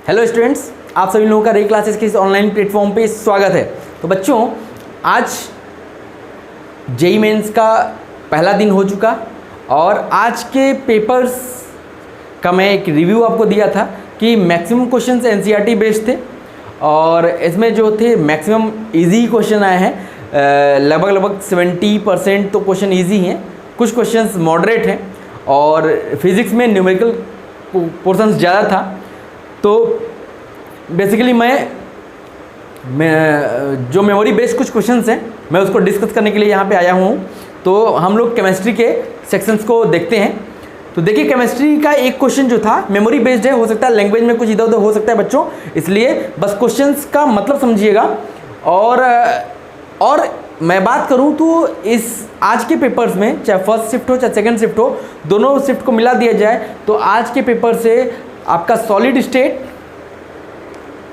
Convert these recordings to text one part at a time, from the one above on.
Hello students, आप सभी लोगों का रे क्लासेस के इस ऑनलाइन प्लेटफॉर्म पे स्वागत है। तो बच्चों, आज जेईई मेंस का पहला दिन हो चुका और आज के पेपर्स का मैं एक रिव्यू आपको दिया था कि मैक्सिमम क्वेश्चंस एनसीईआरटी बेस्ड थे और इसमें जो थे मैक्सिमम इजी क्वेश्चन आए हैं। लगभग 70% तो क्वेश्चन इजी हैं, कुछ क्वेश्चंस मॉडरेट हैं और फिज़िक्स में न्यूमेरिकल पोर्शंस ज़्यादा था। तो बेसिकली मैं जो मेमोरी बेस्ड कुछ क्वेश्चंस हैं मैं उसको डिस्कस करने के लिए यहाँ पे आया हूँ। तो हम लोग केमिस्ट्री के सेक्शंस को देखते हैं। तो देखिए, केमिस्ट्री का एक क्वेश्चन जो था मेमोरी बेस्ड है, हो सकता है लैंग्वेज में कुछ इधर उधर हो सकता है बच्चों, इसलिए बस क्वेश्चंस का मतलब समझिएगा। और मैं बात करूं तो इस आज के पेपर्स में चाहे फर्स्ट शिफ्ट हो चाहे सेकंड शिफ्ट हो, दोनों शिफ्ट को मिला दिया जाए तो आज के पेपर से आपका सॉलिड स्टेट,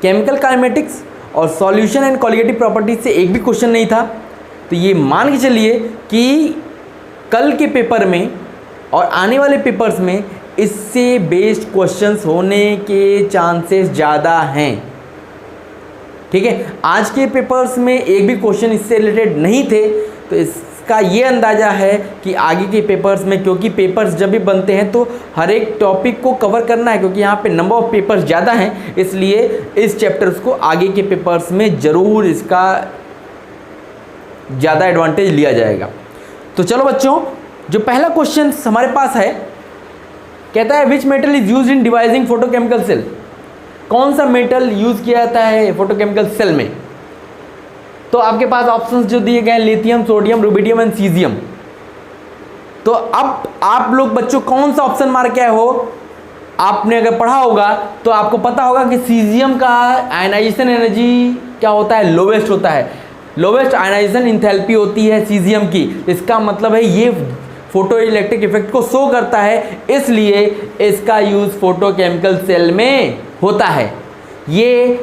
केमिकल काइनेमेटिक्स और सॉल्यूशन एंड कॉलिगेटिव प्रॉपर्टीज से एक भी क्वेश्चन नहीं था। तो ये मान के चलिए कि कल के पेपर में और आने वाले पेपर्स में इससे बेस्ड क्वेश्चंस होने के चांसेस ज़्यादा हैं। ठीक है, आज के पेपर्स में एक भी क्वेश्चन इससे रिलेटेड नहीं थे, तो इसका ये अंदाज़ा है कि आगे के पेपर्स में, क्योंकि पेपर्स जब भी बनते हैं तो हर एक टॉपिक को कवर करना है, क्योंकि यहाँ पे नंबर ऑफ पेपर्स ज़्यादा हैं, इसलिए इस चैप्टर्स को आगे के पेपर्स में ज़रूर इसका ज़्यादा एडवांटेज लिया जाएगा। तो चलो बच्चों, जो पहला क्वेश्चन हमारे पास है, कहता है which metal is used in devising photochemical cell. कौन सा मेटल यूज़ किया जाता है फोटोकेमिकल सेल में? तो आपके पास ऑप्शंस जो दिए गए हैं, lithium, sodium, rubidium and caesium. तो अब आप लोग बच्चों कौन सा ऑप्शन मार के आए हो? आपने अगर पढ़ा होगा तो आपको पता होगा कि सीजियम का आयनाइजेशन एनर्जी क्या होता है? लोवेस्ट होता है। लोवेस्ट आयनाइजेशन इंथैल्पी होती है सीजियम की। इसका मतलब है ये फोटो इलेक्ट्रिक इफेक्ट को शो करता है, इसलिए इसका यूज़ फोटोकेमिकल सेल में होता है। ये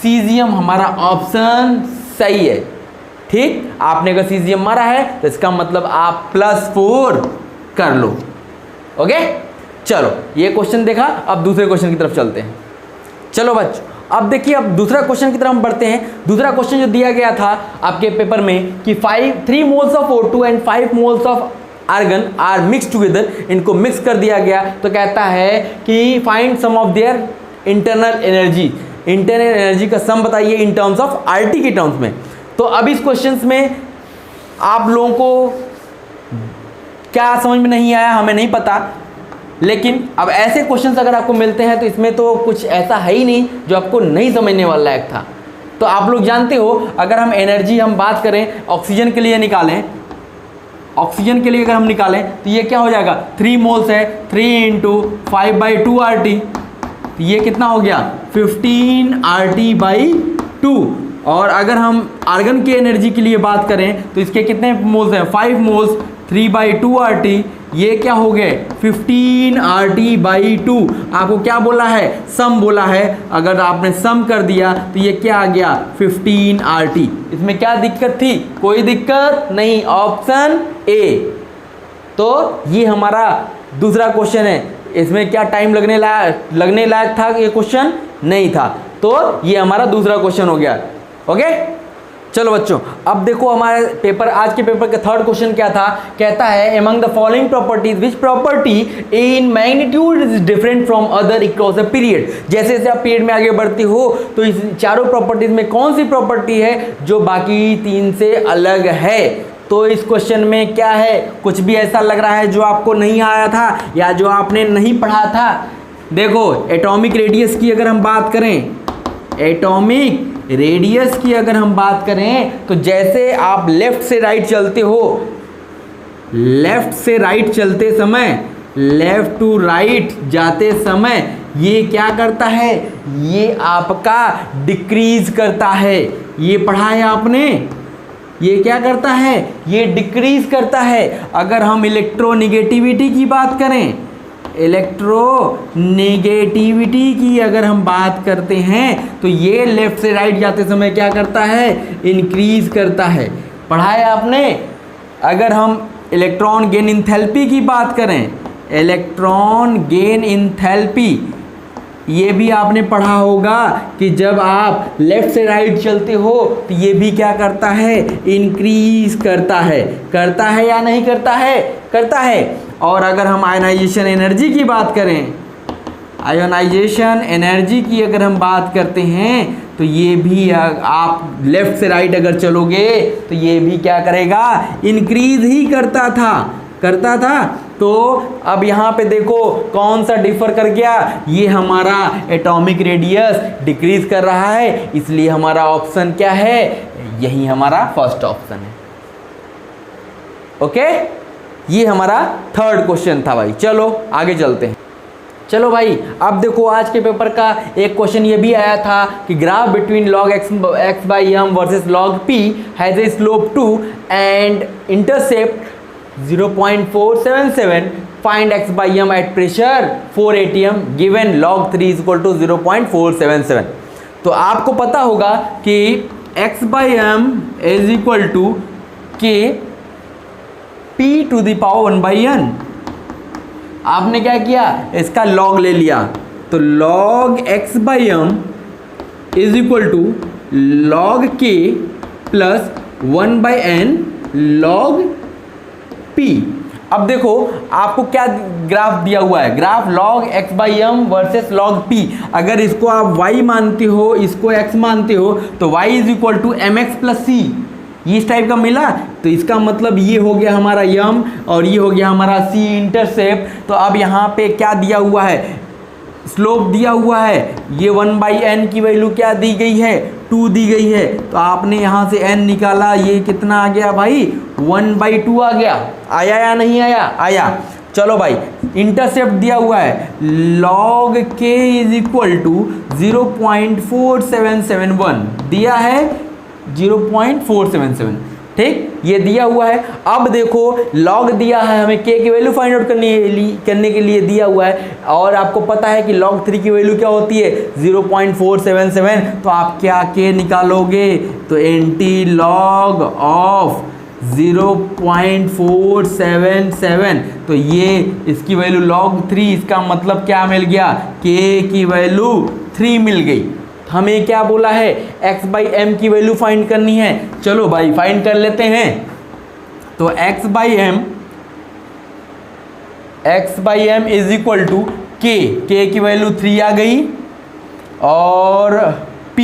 सीजियम हमारा ऑप्शन सही है। ठीक, आपने अगर सीजियम मारा है तो इसका मतलब आप +4 कर लो। ओके, चलो ये क्वेश्चन देखा, अब दूसरे क्वेश्चन की तरफ चलते हैं। चलो बच्चों, अब देखिए, अब दूसरा क्वेश्चन की तरफ हम बढ़ते हैं। दूसरा क्वेश्चन जो दिया गया था आपके पेपर में कि 3 moles of O2 and 5 moles of argon are mix together, इनको मिक्स कर दिया गया। तो कहता है कि find sum of their internal energy. Internal energy का सम बताइए इन टर्म्स ऑफ RT के टर्म्स में। तो अब इस क्वेश्चंस में आप लोगों को क्या समझ में नहीं आया हमें नहीं पता, लेकिन अब ऐसे क्वेश्चंस अगर आपको मिलते हैं तो इसमें तो कुछ ऐसा है ही नहीं जो आपको नहीं समझने वाला लायक था। तो आप लोग जानते हो, अगर हम एनर्जी हम बात करें ऑक्सीजन के लिए निकालें, ऑक्सीजन के लिए अगर हम निकालें तो ये क्या हो जाएगा? 3 मोल्स है, 3 × 5/2 RT, तो ये कितना हो गया? 15 RT/2। और अगर हम आर्गन की एनर्जी के लिए बात करें तो इसके कितने मोल्स हैं? 5 मोल्स, 3/2 RT, ये क्या हो गए? 15 RT/2। आपको क्या बोला है? सम बोला है। अगर आपने सम कर दिया तो ये क्या आ गया? 15 RT। इसमें क्या दिक्कत थी? कोई दिक्कत नहीं, ऑप्शन ए। तो ये हमारा दूसरा क्वेश्चन है। इसमें क्या टाइम लगने लायक था? ये क्वेश्चन नहीं था। तो ये हमारा दूसरा क्वेश्चन हो गया। ओके, चलो बच्चों, अब देखो हमारे पेपर, आज के पेपर का थर्ड क्वेश्चन क्या था? कहता है among the following properties which property in magnitude is different from other across a period. जैसे जैसे आप पीरियड में आगे बढ़ती हो तो इस चारों प्रॉपर्टीज में कौन सी प्रॉपर्टी है जो बाकी 3 से अलग है? तो इस क्वेश्चन में क्या है? कुछ भी ऐसा लग रहा है जो आपको नहीं आया था या जो आपने नहीं पढ़ा था? देखो, एटॉमिक रेडियस की अगर हम बात करें, एटॉमिक रेडियस की अगर हम बात करें तो जैसे आप लेफ्ट से राइट चलते हो, लेफ्ट से राइट चलते समय, लेफ्ट टू राइट जाते समय ये क्या करता है? ये आपका डिक्रीज करता है। ये पढ़ा है आपने? ये क्या करता है? ये डिक्रीज करता है। अगर हम इलेक्ट्रोनेगेटिविटी की बात करें, इलेक्ट्रोनेगेटिविटी की अगर हम बात करते हैं तो ये लेफ्ट से राइट जाते समय क्या करता है? इंक्रीज करता है। पढ़ा है आपने? अगर हम इलेक्ट्रॉन गेन इंथैल्पी की बात करें, इलेक्ट्रॉन गेन इंथैल्पी, ये भी आपने पढ़ा होगा कि जब आप लेफ्ट से राइट चलते हो तो ये भी क्या करता है, इंक्रीज करता है या नहीं करता है, करता है। और अगर हम आयनाइजेशन एनर्जी की बात करें, आयोनाइजेशन एनर्जी की अगर हम बात करते हैं तो ये भी आप लेफ्ट से राइट अगर चलोगे तो ये भी क्या करेगा, इंक्रीज ही करता था। तो अब यहाँ पे देखो कौन सा डिफर कर गया, ये हमारा एटॉमिक रेडियस डिक्रीज कर रहा है, इसलिए हमारा ऑप्शन क्या है, यही हमारा फर्स्ट ऑप्शन है। ओके, ये हमारा थर्ड क्वेश्चन था भाई। चलो आगे चलते हैं। चलो भाई, अब देखो आज के पेपर का एक क्वेश्चन ये भी आया था कि graph between log x by m versus log p has a slope 2 and intercept 0.477, find x by m at pressure 4 atm given log 3 is equal to 0.477। तो आपको पता होगा कि x by m is equal to k p to the power 1 by n। आपने क्या किया, इसका log ले लिया, तो log x by m is equal to log k plus 1 by n log p। अब देखो आपको क्या ग्राफ दिया हुआ है, graph log x by m versus log p। अगर इसको आप y मानते हो, इसको x मानते हो, तो y is equal to mx plus c, ये इस टाइप का मिला। तो इसका मतलब ये हो गया हमारा m और ये हो गया हमारा c इंटरसेप्ट। तो अब यहाँ पे क्या दिया हुआ है, स्लोप दिया हुआ है, ये 1 by n की वैल्यू क्या दी गई है, 2 दी गई है। तो आपने यहाँ से n निकाला, ये कितना आ गया भाई, 1 by 2 आ गया। आया या नहीं आया, आया। चलो भाई, इंटरसेप्ट दिया हुआ है log k is equal to 0.4771 दिया है, 0.477, ठीक, ये दिया हुआ है। अब देखो log दिया है हमें, k की वैल्यू फाइंड आउट करने के लिए दिया हुआ है, और आपको पता है कि log 3 की वैल्यू क्या होती है, 0.477। तो आप क्या k निकालोगे, तो एंटी लॉग ऑफ 0.477, तो ये इसकी वैल्यू log 3, इसका मतलब क्या मिल गया, k की वैल्यू 3 मिल गई। हमें क्या बोला है, x by m की वैल्यू फाइंड करनी है। चलो भाई फाइंड कर लेते हैं। तो x by m is equal to k की वैल्यू 3 आ गई, और p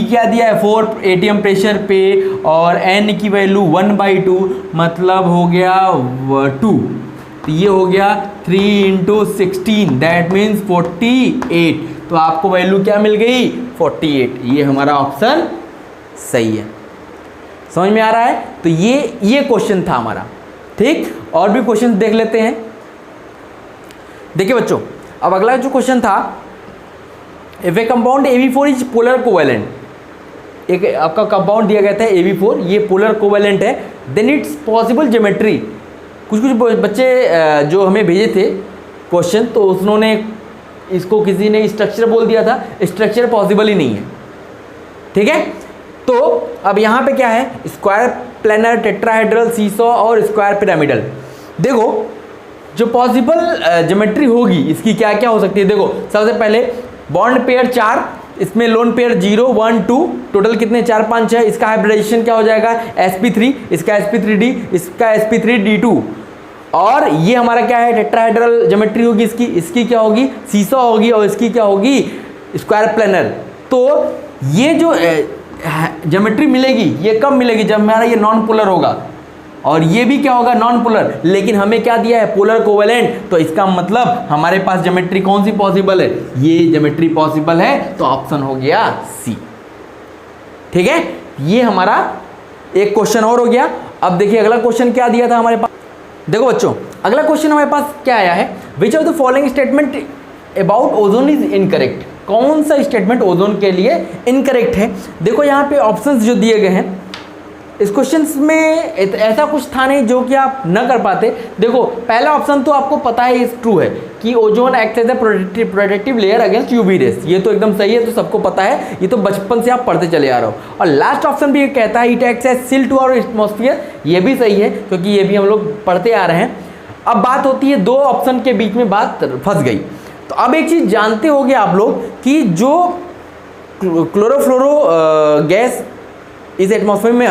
क्या दिया है, 4 atm प्रेशर पे, और n की वैल्यू 1 by 2 मतलब हो गया 2। तो ये हो गया 3 × 16 दैट मीन्स 48। तो आपको वैल्यू क्या मिल गई, 48। ये हमारा ऑप्शन सही है। समझ में आ रहा है। तो ये क्वेश्चन था हमारा, ठीक। और भी क्वेश्चन देख लेते हैं। देखिए बच्चों, अब अगला जो क्वेश्चन था, if A compound AB4 is polar covalent, एक आपका कंपाउंड दिया गया था AB4, ये पोलर कोवेलेंट है, देन इट्स पॉसिबल ज्योमेट्री। कुछ बच्चे जो हमें भेजे थे क्वेश्चन, तो उन्होंने इसको किसी ने स्ट्रक्चर बोल दिया था, स्ट्रक्चर पॉसिबल ही नहीं है, ठीक है। तो अब यहाँ पे क्या है, स्क्वायर प्लेनर, टेट्राहेड्रल, सीसॉ और स्क्वायर पिरामिडल। देखो जो पॉसिबल ज्योमेट्री होगी इसकी क्या क्या हो सकती है। देखो सबसे पहले बॉन्ड पेयर 4, इसमें लोन पेयर 0 1 2, टोटल कितने 4 5 6। इसका हाइब्रिडाइजेशन क्या हो जाएगा, sp3, इसका sp3d, इसका sp3d2। और ये हमारा क्या है, टेट्राहेड्रल ज्योमेट्री होगी इसकी क्या होगी, सीसॉ होगी, और इसकी क्या होगी, स्क्वायर प्लेनर। तो ये जो ज्योमेट्री मिलेगी ये कब मिलेगी, जब हमारा ये नॉन पोलर होगा, और ये भी क्या होगा, नॉन पोलर। लेकिन हमें क्या दिया है, पोलर कोवेलेंट। तो इसका मतलब हमारे पास ज्योमेट्री कौन सी पॉसिबल है, ये ज्योमेट्री पॉसिबल है। तो ऑप्शन हो गया सी, ठीक है। ये हमारा एक क्वेश्चन और हो गया। अब देखिए अगला क्वेश्चन क्या दिया था हमारे पास। देखो बच्चों, अगला क्वेश्चन हमारे पास क्या आया है, which of the following statement about ozone is incorrect. कौन सा स्टेटमेंट ओजोन के लिए इनकरेक्ट है। देखो यहाँ पे ऑप्शंस जो दिए गए हैं, इस क्वेश्चन में ऐसा कुछ था नहीं जो कि आप न कर पाते। देखो पहला ऑप्शन तो आपको पता है इस ट्रू है कि ozone act as a protective layer against UV rays, ये तो एकदम सही है, तो सबको पता है, ये तो बचपन से आप पढ़ते चले आ रहे हो। और लास्ट ऑप्शन भी ये कहता है it acts as seal to our atmosphere, ये भी सही है क्योंकि ये भी हम लोग पढ़ते आ रहे हैं। अब बात होती है दो ऑप्शन के बीच में बात फंस गई। तो तो अब एक चीज़ जानते होगे आप लोग कि जो क्लोरोफ्लोरो गैस इस एटमॉस्फेयर में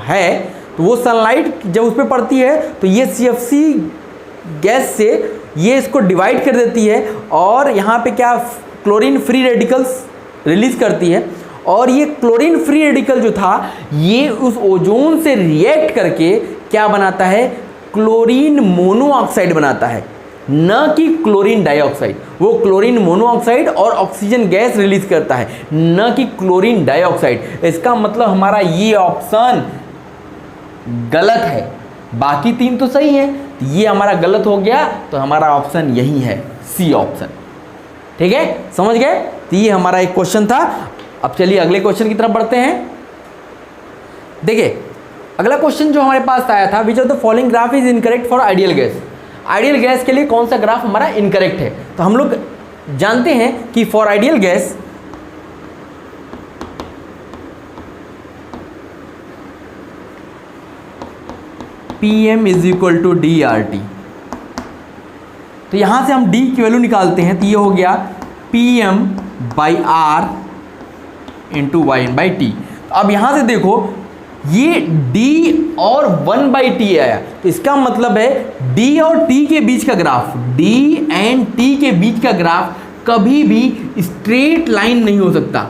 है, तो वो सनलाइट जब उस पर पड़ती है तो ये CFC गैस से ये इसको डिवाइड कर देती है और यहाँ पे क्या क्लोरीन फ्री रेडिकल्स रिलीज करती है, और ये क्लोरीन फ्री रेडिकल जो था ये उस ओजोन से रिएक्ट करके क्या बनाता है, क्लोरीन मोनोऑक्साइड बनाता है, न कि क्लोरीन डाइऑक्साइड। वो क्लोरीन मोनोऑक्साइड और ऑक्सीजन गैस रिलीज करता है, न कि क्लोरीन डाइऑक्साइड। इसका मतलब हमारा ये ऑप्शन गलत है, बाकी तीन तो सही है, ये हमारा गलत हो गया, तो हमारा ऑप्शन यही है, सी ऑप्शन। ठीक है, समझ गए? तो ये हमारा एक क्वेश्चन था। अब चलिए अगले क्वेश्चन की तरफ बढ़ते हैं। देखिए अगला क्वेश्चन जो हमारे पास आया था, which of the following graph is incorrect for ideal gas. Ideal gas के लिए कौन सा ग्राफ हमारा इनकरेक्ट है? तो हम लोग जानते हैं कि for ideal gas PM is equal to DRT। तो यहां से हम D की वैल्यू निकालते हैं, तो ये हो गया PM by R into YN/T। अब यहां से देखो ये D और 1/T आया, तो इसका मतलब है D और T के बीच का ग्राफ, D एंड T के बीच का ग्राफ कभी भी स्ट्रेट लाइन नहीं हो सकता,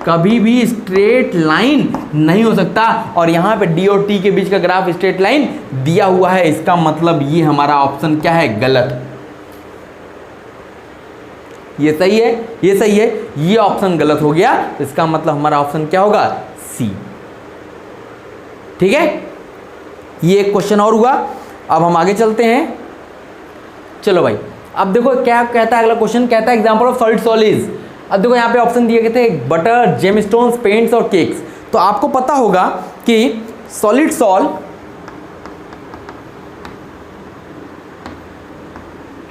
कभी भी स्ट्रेट लाइन नहीं हो सकता। और यहाँ पे D और T के बीच का ग्राफ स्ट्रेट लाइन दिया हुआ है, इसका मतलब ये हमारा ऑप्शन क्या है, गलत। ये सही है, ये सही है, ये ऑप्शन गलत हो गया, तो इसका मतलब हमारा ऑप्शन क्या होगा, सी। ठीक है, ये एक क्वेश्चन और हुआ। अब हम आगे चलते हैं। चलो भाई, अब देखो क्या कहता है अगला क्वेश्चन, कहता है एग्जांपल ऑफ सॉलिड सॉलिड्स। अब देखो यहाँ पे ऑप्शन दिए गए थे बटर, जेमस्टोन्स, पेंट्स और केक्स। तो आपको पता होगा कि solid sol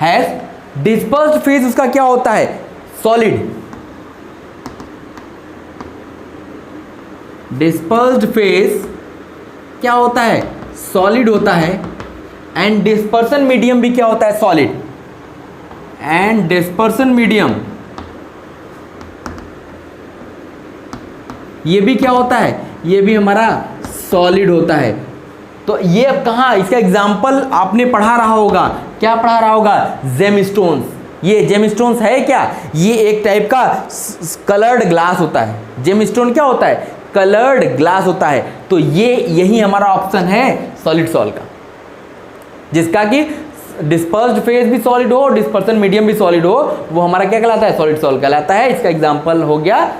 has dispersed phase, उसका क्या होता है, सॉलिड। डिस्पर्स्ड फेज क्या होता है, सॉलिड होता है। एंड डिस्पर्सन मीडियम भी क्या होता है, सॉलिड। एंड डिस्पर्सन मीडियम ये भी क्या होता है, ये भी हमारा सॉलिड होता है। तो ये अब कहाँ, इसका एग्जाम्पल आपने पढ़ा रहा होगा, क्या पढ़ा रहा होगा, जेमस्टोन्स। ये जेमस्टोन्स है क्या, ये एक टाइप का कलर्ड ग्लास होता है। जेमस्टोन क्या होता है, कलर्ड ग्लास होता है। तो ये यही हमारा ऑप्शन है सॉलिड सॉल का, जिसका कि डिस्पर्स्ड फेज भी सॉलिड हो, डिस्पर्सन मीडियम भी सॉलिड हो, वो हमारा क्या कहलाता है, सॉलिड सॉल कहलाता है। इसका एग्जाम्पल हो गया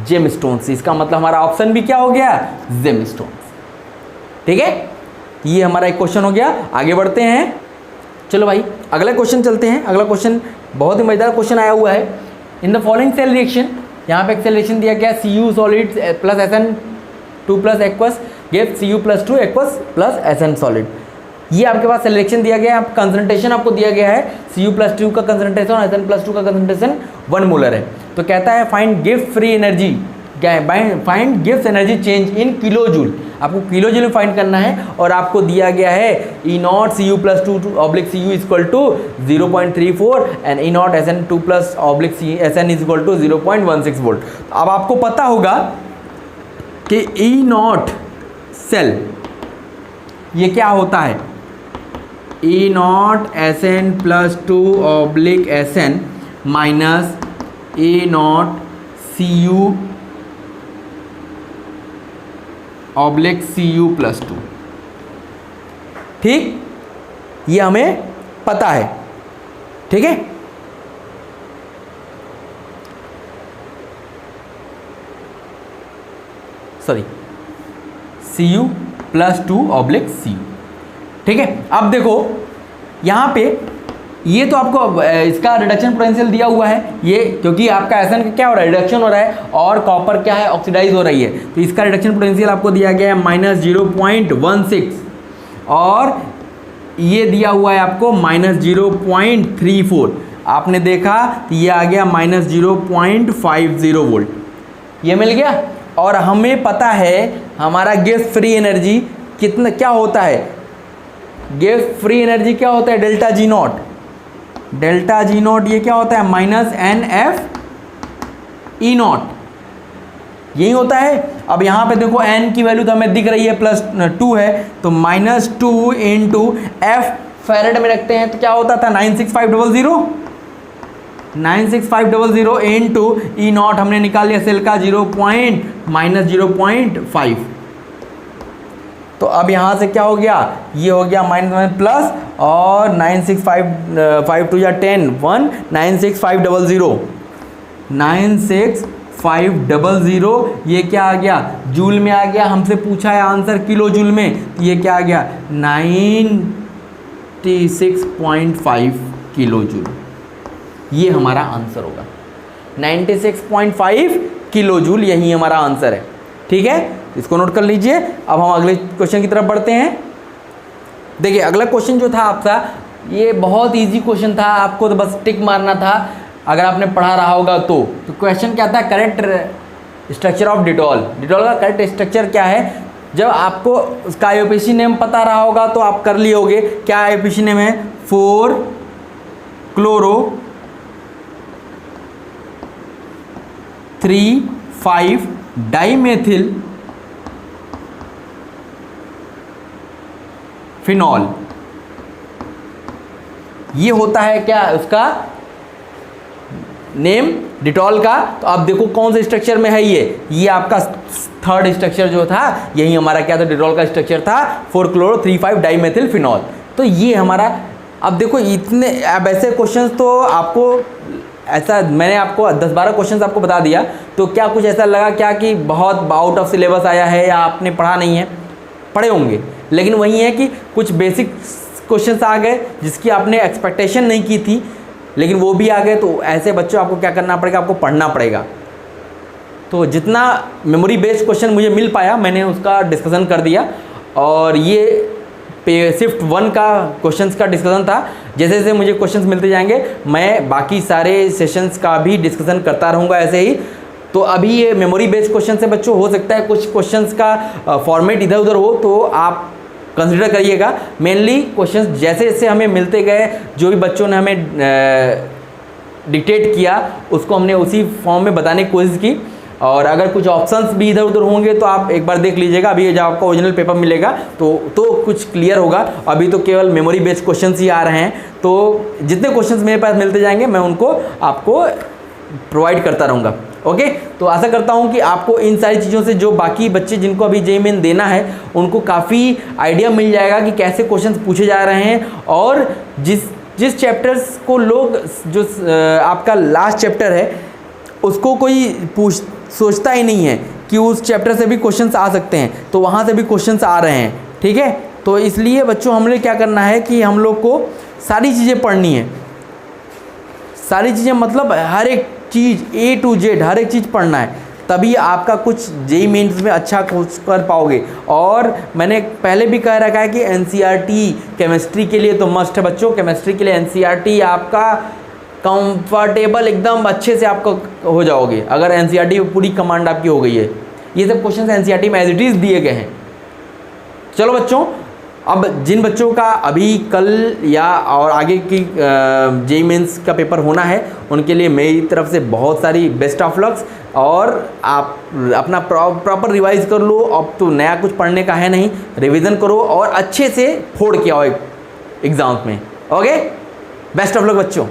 जेमस्टोन्स। इसका मतलब हमारा ऑप्शन भी क्या हो गया, जेमस्टोन्स। ठीक है, ये हमारा एक क्वेश्चन हो गया। आगे बढ़ते हैं। चलो भाई अगला क्वेश्चन चलते हैं। अगला क्वेश्चन बहुत ही मजेदार क्वेश्चन आया हुआ है। In the following cell reaction, यहाँ पे एक सेल रिएक्शन दिया गया, Cu solid plus SN2 plus aqueous give Cu plus 2 aqueous plus SN solid. ये आपके पास सेल रिएक्शन दिया गया है, कंसंट्रेशन आपको दिया गया है, Cu प्लस 2 का कंसंट्रेशन और SN प्लस 2 का कंसंट्रेशन 1 मोलर है। तो कहता है find give free energy, find gives energy change in kilo joule. आपको किलो जूल में फाइंड करना है, और आपको दिया गया है E0 Cu plus 2 oblique Cu equal to 0.34 and E0 SN2 plus oblique SN is equal to 0.16 volt. अब आपको पता होगा कि E0 सेल ये क्या होता है, E0 SN plus 2 oblique SN minus E0 Cu oblique Cu plus 2। ठीक, ये हमें पता है। ठीक है, sorry Cu plus 2 oblique Cu। ठीक है, अब देखो यहाँ पे ये तो आपको इसका रिडक्शन पोटेंशियल दिया हुआ है, ये क्योंकि आपका SN का क्या हो रहा है, रिडक्शन हो रहा है, और कॉपर क्या है, ऑक्सीडाइज हो रही है। तो इसका रिडक्शन पोटेंशियल आपको दिया गया है -0.16, और ये दिया हुआ है आपको -0.34। आपने देखा तो ये आ गया -0.50 वोल्ट, ये मिल गया। और हमें पता है हमारा गैस फ्री एनर्जी कितना क्या होता है, गैस फ्री एनर्जी क्या होता है, delta G0। Delta G not ये क्या होता है, minus n F E nought, यही होता है। अब यहाँ पे देखो n की वैल्यू तो हमें दिख रही है +2 है, तो -2 इंटू एफ फैरेड में रखते हैं तो क्या होता था 96500, 96500 इंटू ई नॉट हमने निकाल लिया सेल का -0.5। तो अब यहाँ से क्या हो गया, ये हो गया माइनस प्लस, और 965 या 10 1 96500 96500 ये क्या आ गया, जूल में आ गया। हमसे पूछा है आंसर किलो जूल में, तो ये क्या आ गया 96.5 किलो जूल, ये हमारा आंसर होगा 96.5 किलो जूल, यही हमारा आंसर है। ठीक है, इसको नोट कर लीजिए। अब हम अगले क्वेश्चन की तरफ बढ़ते हैं। देखिए अगला क्वेश्चन जो था आपका, ये बहुत इजी क्वेश्चन था, आपको तो बस टिक मारना था अगर आपने पढ़ा रहा होगा तो क्वेश्चन क्या था, correct structure of Dettol. Dettol का करेक्ट स्ट्रक्चर क्या है, जब आपको उसका आईयूपीएसी नेम पता रहा होगा तो आप कर लिए होगे। क्या आईयूपीएसी नेम है, 4 क्लोरो 3,5 डाइमेथिल फिनॉल, ये होता है क्या उसका नेम डिटॉल का। तो आप देखो कौन से स्ट्रक्चर में है, ये आपका थर्ड स्ट्रक्चर जो था, यही हमारा क्या था, डिटॉल का स्ट्रक्चर था 4 क्लोरो 3,5 डाइमेथिल फिनॉल। तो ये हमारा, अब देखो इतने, अब ऐसे क्वेश्चंस तो आपको ऐसा, मैंने आपको 10-12 क्वेश्चंस आपको बता दिया, तो क्या कुछ ऐसा लगा क्या कि बहुत आउट ऑफ सिलेबस आया है या आपने पढ़ा नहीं है, पढ़े होंगे, लेकिन वही है कि कुछ बेसिक क्वेश्चंस आ गए जिसकी आपने एक्सपेक्टेशन नहीं की थी, लेकिन वो भी आ गए। तो ऐसे बच्चों आपको क्या करना पड़ेगा, आपको पढ़ना पड़ेगा। तो जितना मेमोरी बेस्ड क्वेश्चन मुझे मिल पाया मैंने उसका डिस्कशन कर दिया, और ये शिफ्ट 1 का क्वेश्चंस का डिस्कशन था। जैसे जैसे मुझे क्वेश्चंस मिलते जाएंगे मैं बाकी सारे सेशंस का भी डिस्कशन करता रहूँगा ऐसे ही। तो अभी ये मेमोरी बेस्ड क्वेश्चन से बच्चों, हो सकता है कुछ क्वेश्चंस का फॉर्मेट इधर उधर हो, तो आप कंसिडर करिएगा। मेनली क्वेश्चंस जैसे जैसे हमें मिलते गए, जो भी बच्चों ने हमें डिक्टेट किया उसको हमने उसी फॉर्म में बताने की कोशिश की। और अगर कुछ ऑप्शंस भी इधर उधर होंगे तो आप एक बार देख लीजिएगा। अभी जब आपका ओरिजिनल पेपर मिलेगा तो कुछ क्लियर होगा। अभी तो केवल मेमोरी बेस्ड क्वेश्चंस ही आ रहे हैं, तो जितने क्वेश्चंस मेरे पास मिलते जाएंगे मैं उनको आपको प्रोवाइड करता रहूँगा। ओके, तो आशा करता हूँ कि आपको इन सारी चीज़ों से, जो बाकी बच्चे जिनको अभी जेईई मेन देना है उनको काफ़ी आइडिया मिल जाएगा कि कैसे क्वेश्चंस पूछे जा रहे हैं। और जिस चैप्टर्स को लोग, जो आपका लास्ट चैप्टर है उसको कोई सोचता ही नहीं है कि उस चैप्टर से भी क्वेश्चंस आ सकते हैं, तो वहाँ से भी क्वेश्चंस आ रहे हैं। ठीक है, तो इसलिए बच्चों हमने क्या करना है कि हम लोग को सारी चीज़ें पढ़नी है। सारी चीज़ें मतलब हर एक चीज़ A to Z हर एक चीज़ पढ़ना है, तभी आपका कुछ जेईई मेंस में अच्छा कोर्स कर पाओगे। और मैंने पहले भी कह रखा है कि एनसीईआरटी केमिस्ट्री के लिए तो मस्ट है बच्चों। केमिस्ट्री के लिए एनसीईआरटी आपका कंफर्टेबल एकदम अच्छे से आपको हो जाओगे अगर एनसीईआरटी पूरी कमांड आपकी हो गई है। ये सब क्वेश्चन एनसीईआरटी में एज इट इज़ दिए गए हैं। चलो बच्चों, अब जिन बच्चों का अभी कल या और आगे की जेईई मेंस का पेपर होना है उनके लिए मेरी तरफ से बहुत सारी बेस्ट ऑफ लक्स। और आप अपना प्रॉपर रिवाइज कर लो। अब तो नया कुछ पढ़ने का है नहीं, रिवीजन करो और अच्छे से फोड़ के आओ एग्जाम्स में। ओके, बेस्ट ऑफ लक बच्चों।